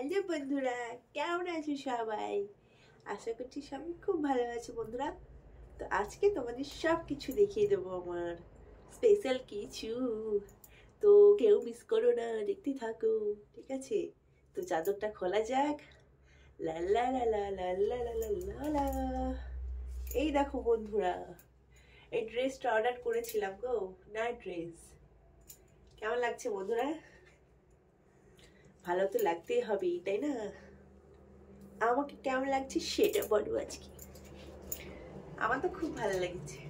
Hello বন্ধুরা, কেমন আছো সবাই? আশা করছি সবাই খুব ভালো আছো বন্ধুরা। তো আজকে তোমাদের সব কিছু দেখিয়ে দেবো, আমার স্পেশাল কিছু। তো কেউ মিস করো না, দেখতে থাকো, ঠিক আছে? তো চাদরটা খোলা যাক। লা লা লা লা লা লা লা লা লা লা। এই দেখো বন্ধুরা, এই ড্রেসটা অর্ডার করেছিলাম গো, নাইট ড্রেস। কেমন লাগছে বন্ধুরা? ভালো তো লাগতেই হবে, তাই না? আমাকে কেমন লাগছে সেটা বলো আজকে। আমার তো খুব ভালো লেগেছে,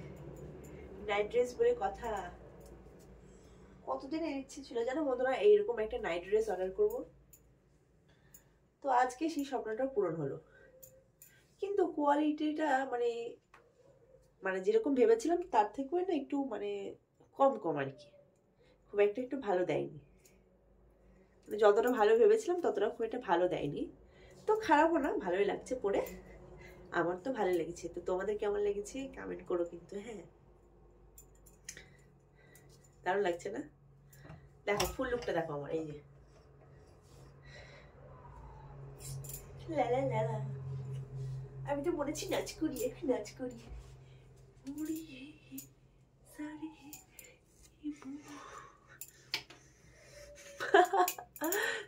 নাইট ড্রেস বলে কথা। কতদিনের ইচ্ছে ছিল জানো বন্ধুরা, এইরকম একটা নাইট ড্রেস অর্ডার করব। তো আজকে সেই স্বপ্নটা পূরণ হলো। কিন্তু কোয়ালিটিটা মানে মানে যেরকম ভেবেছিলাম তার থেকেও না একটু মানে কম কম আর কি। খুব একটা একটু ভালো দেয়নি, মানে যতটা ভালো ভেবেছিলাম ততটা খুব একটা ভালো দেয়নি। তো খারাপও না, ভালোই লাগছে পরে। আমার তো ভালো লেগেছে। তো তোমাদের কেমন লেগেছে কমেন্ট করো কিন্তু, হ্যাঁ। দারুণ লাগছে না? দেখো ফুল লুকটা দেখো আমার, এই যে লা লা লা লা। আমি তো বলেছি নাচ করি, একটু নাচ করি।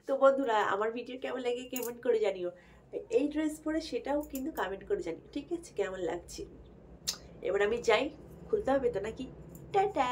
তো বন্ধুরা, আমার ভিডিও কেমন লাগে কমেন্ট করে জানিও। এই ড্রেস পরে সেটাও কিন্তু কমেন্ট করে জানিও, ঠিক আছে? কেমন লাগছে। এবার আমি যাই, খুলতে হবে তো নাকি? টাটা।